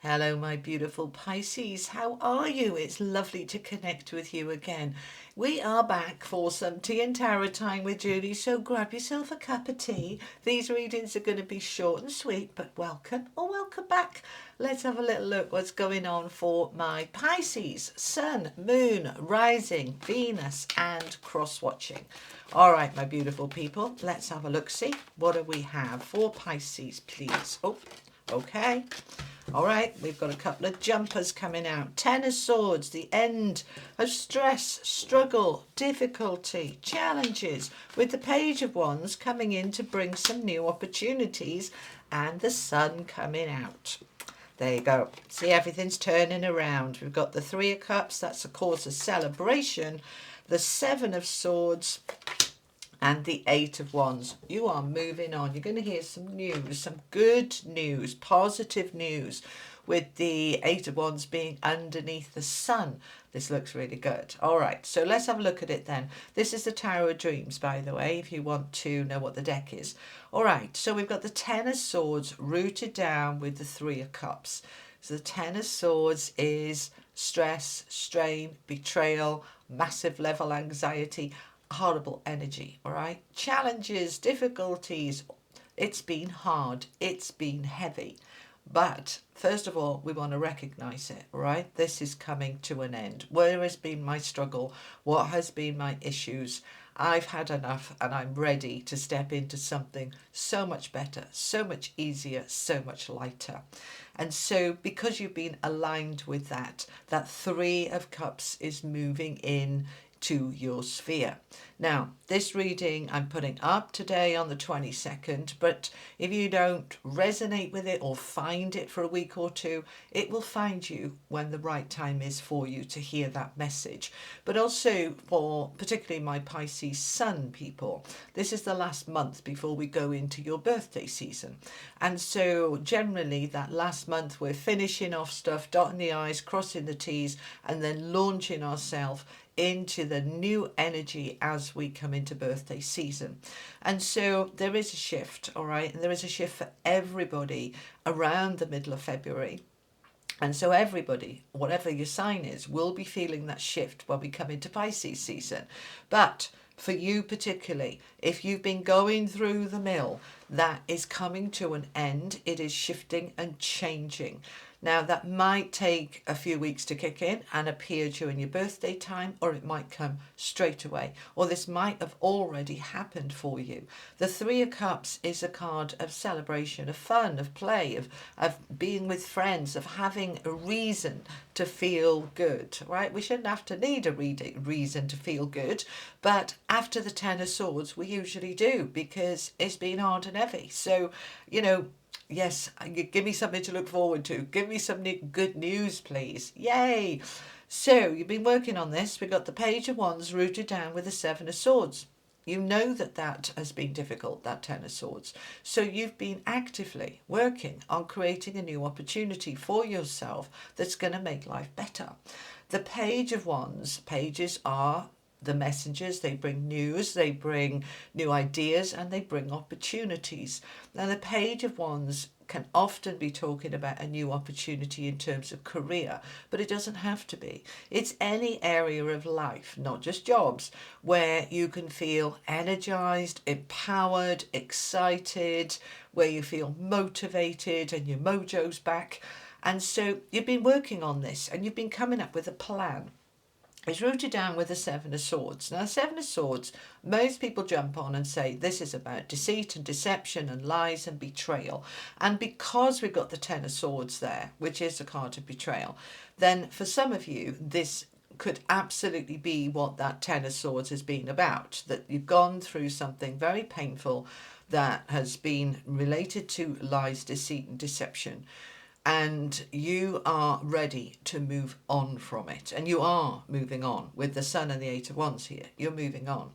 Hello, my beautiful Pisces. How are you? It's lovely to connect with you again. We are back for some tea and tarot time with Julie, so grab yourself a cup of tea. These readings are going to be short and sweet, but welcome or welcome back. Let's have a little look what's going on for my Pisces. Sun, Moon, Rising, Venus, and cross-watching. All right, my beautiful people, let's have a look-see. What do we have for Pisces, please? Oh, okay. All right, we've got a couple of jumpers coming out. Ten of Swords, the end of stress, struggle, difficulty, challenges, with the Page of Wands coming in to bring some new opportunities and the Sun coming out. There you go. See, everything's turning around. We've got the Three of Cups, that's a cause of celebration. The Seven of Swords, and the Eight of Wands. You are moving on. You're going to hear some news, some good news, positive news, with the Eight of Wands being underneath the Sun. This looks really good. All right, so let's have a look at it then. This is the Tower of Dreams, by the way, if you want to know what the deck is. All right, so we've got the Ten of Swords rooted down with the Three of Cups. So the Ten of Swords is stress, strain, betrayal, massive level anxiety, horrible energy. All right, challenges, difficulties. It's been hard, it's been heavy, but first of all we want to recognize it. All right, this is coming to an end. Where has been my struggle? What has been my issues? I've had enough and I'm ready to step into something so much better, so much easier, so much lighter. And so because you've been aligned with that, that Three of Cups is moving in to your sphere. Now, this reading I'm putting up today on the 22nd, but if you don't resonate with it or find it for a week or two, it will find you when the right time is for you to hear that message. But also for particularly my Pisces Sun people, this is the last month before we go into your birthday season. And so generally that last month we're finishing off stuff, dotting the I's, crossing the T's, and then launching ourselves into the new energy as we come into birthday season. And so there is a shift, all right, and there is a shift for everybody around the middle of February. And so everybody, whatever your sign is, will be feeling that shift when we come into Pisces season. But for you particularly, if you've been going through the mill, that is coming to an end. It is shifting and changing. Now, that might take a few weeks to kick in and appear during your birthday time, or it might come straight away, or this might have already happened for you. The Three of Cups is a card of celebration, of fun, of play, of being with friends, of having a reason to feel good, right? We shouldn't have to need a reason to feel good, but after the Ten of Swords, we usually do, because it's been hard and heavy. So, yes, give me something to look forward to. Give me some good news, please. Yay! So you've been working on this. We've got the Page of Wands rooted down with the Seven of Swords. You know that has been difficult, that Ten of Swords. So you've been actively working on creating a new opportunity for yourself that's going to make life better. The Page of Wands, pages are the messengers. They bring news, they bring new ideas, and they bring opportunities. Now, the Page of Wands can often be talking about a new opportunity in terms of career, but it doesn't have to be. It's any area of life, not just jobs, where you can feel energized, empowered, excited, where you feel motivated and your mojo's back. And so you've been working on this and you've been coming up with a plan. It's rooted down with the Seven of Swords. Now, the Seven of Swords, most people jump on and say this is about deceit and deception and lies and betrayal. And because we've got the Ten of Swords there, which is a card of betrayal, then for some of you, this could absolutely be what that Ten of Swords has been about, that you've gone through something very painful that has been related to lies, deceit and deception. And you are ready to move on from it. And you are moving on with the Sun and the Eight of Wands here. You're moving on.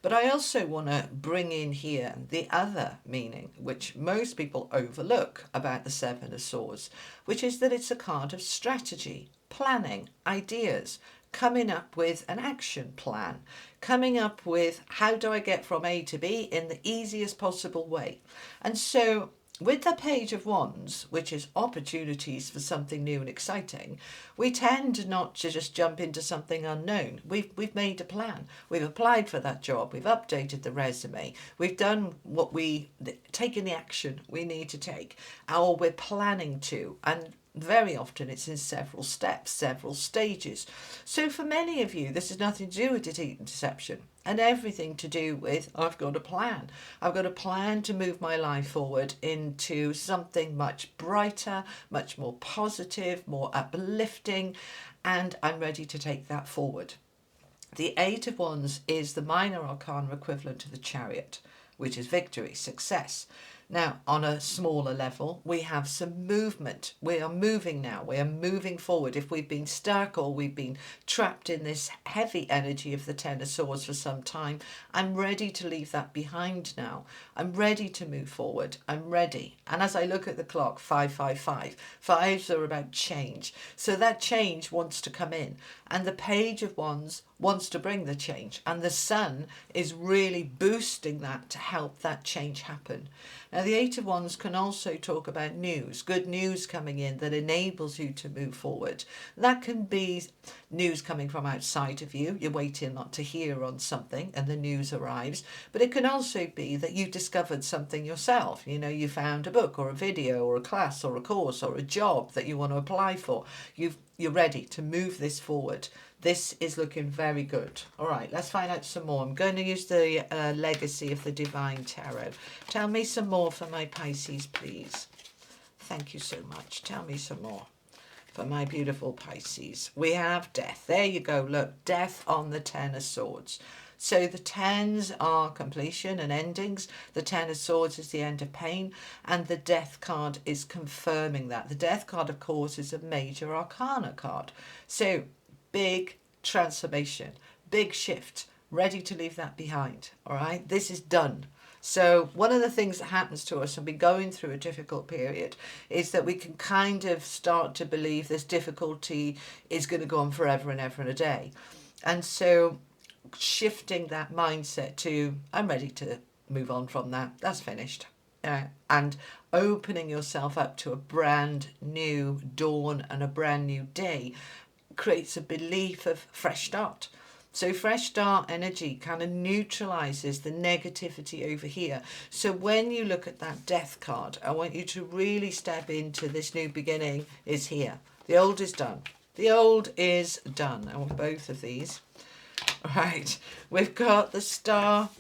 But I also want to bring in here the other meaning, which most people overlook about the Seven of Swords, which is that it's a card of strategy, planning, ideas, coming up with an action plan, coming up with how do I get from A to B in the easiest possible way. And so with the Page of Wands, which is opportunities for something new and exciting, we tend not to just jump into something unknown. We've made a plan. We've applied for that job. We've updated the resume. We've done taken the action we need to take, or we're planning to. And very often it's in several steps, several stages. So for many of you, this has nothing to do with deceit and deception and everything to do with, I've got a plan. I've got a plan to move my life forward into something much brighter, much more positive, more uplifting, and I'm ready to take that forward. The Eight of Wands is the minor arcana equivalent to the Chariot, which is victory, success. Now, on a smaller level, we have some movement. We are moving now. We are moving forward. If we've been stuck or we've been trapped in this heavy energy of the Ten of Swords for some time, I'm ready to leave that behind now. I'm ready to move forward. I'm ready. And as I look at the clock, 555, fives are about change. So that change wants to come in. And the Page of Wands wants to bring the change. And the Sun is really boosting that to help that change happen. Now, the Eight of Wands can also talk about news, good news coming in that enables you to move forward. That can be news coming from outside of you. You're waiting not to hear on something and the news arrives. But it can also be that you discovered something yourself. You know, you found a book or a video or a class or a course or a job that you want to apply for. You're ready to move this forward. This is looking very good. All right, let's find out some more. I'm going to use the Legacy of the Divine Tarot. Tell me some more for my Pisces, please. Thank you so much. Tell me some more for my beautiful Pisces. We have death. There you go. Look, death on the Ten of Swords. So the tens are completion and endings. The Ten of Swords is the end of pain. And the Death card is confirming that. The Death card, of course, is a major arcana card. So big transformation, big shift, ready to leave that behind. All right, this is done. So one of the things that happens to us when we're going through a difficult period is that we can kind of start to believe this difficulty is going to go on forever and ever and a day. And so shifting that mindset to, I'm ready to move on from that, that's finished. And opening yourself up to a brand new dawn and a brand new day creates a belief of fresh start. So fresh start energy kind of neutralizes the negativity over here. So when you look at that death card, I want you to really step into this new beginning is here. The old is done. The old is done. I want both of these. All right, we've got the Star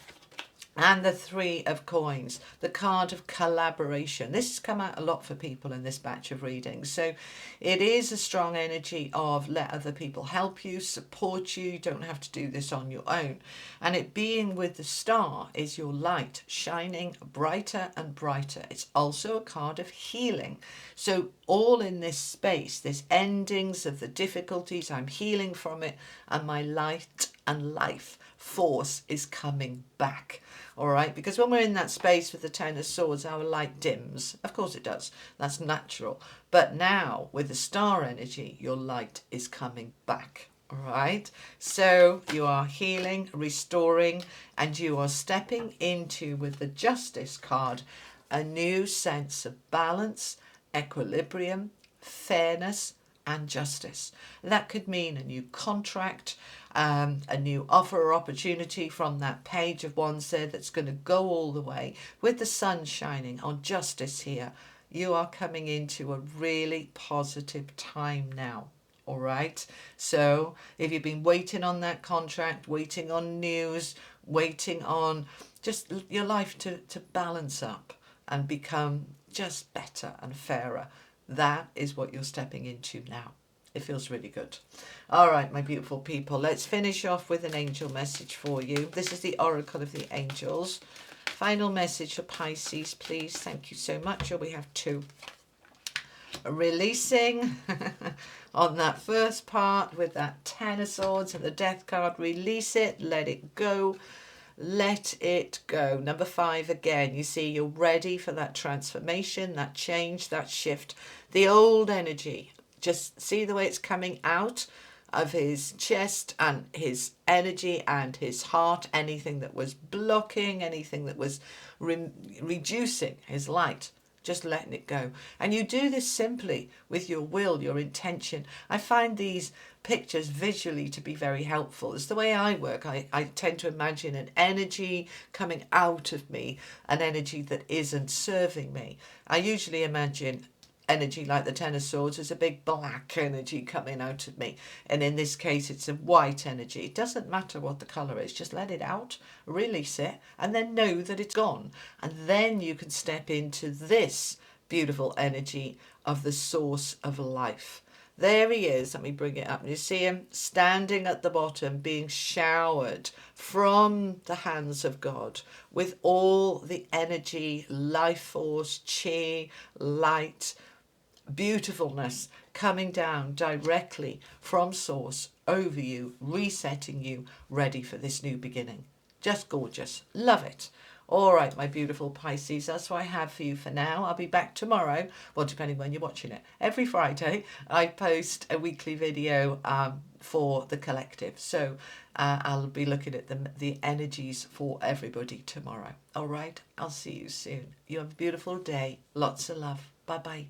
and the Three of Coins, the card of collaboration. This has come out a lot for people in this batch of readings. So it is a strong energy of let other people help you, support you. You don't have to do this on your own. And it being with the Star is your light shining brighter and brighter. It's also a card of healing. So all in this space, this endings of the difficulties, I'm healing from it, and my light and life force is coming back. All right, because when we're in that space with the Ten of Swords, our light dims. Of course it does. That's natural. But now with the Star energy, your light is coming back. All right, so you are healing, restoring, and you are stepping into, with the Justice card, a new sense of balance, equilibrium, fairness, and justice. That could mean a new contract, a new offer or opportunity from that Page of Wands there that's going to go all the way. With the sun shining on justice here, you are coming into a really positive time now. All right, so if you've been waiting on that contract, waiting on news, waiting on just your life to balance up and become just better and fairer, that is what you're stepping into now. It feels really good. All right, my beautiful people, let's finish off with an angel message for you. This is the Oracle of the Angels. Final message for Pisces, please. Thank you so much. Oh, we have two. Releasing on that first part with that Ten of Swords and the Death card. Release it, let it go. Let it go. Number 5 again. You see, you're ready for that transformation, that change, that shift. The old energy. Just see the way it's coming out of his chest and his energy and his heart. Anything that was blocking, anything that was reducing his light, just letting it go. And you do this simply with your will, your intention. I find these pictures visually to be very helpful. It's the way I work. I tend to imagine an energy coming out of me, an energy that isn't serving me. I usually imagine energy like the Ten of Swords is a big black energy coming out of me, and in this case it's a white energy. It doesn't matter what the color is, just let it out, release it, and then know that it's gone, and then you can step into this beautiful energy of the source of life. There he is. Let me bring it up. And you see him standing at the bottom, being showered from the hands of God with all the energy, life force, chi, light, beautifulness coming down directly from source over you, resetting you, ready for this new beginning. Just gorgeous. Love it. All right, my beautiful Pisces, that's what I have for you for now. I'll be back tomorrow, well, depending when you're watching it. Every Friday, I post a weekly video for the collective. So I'll be looking at the energies for everybody tomorrow. All right, I'll see you soon. You have a beautiful day. Lots of love. Bye-bye.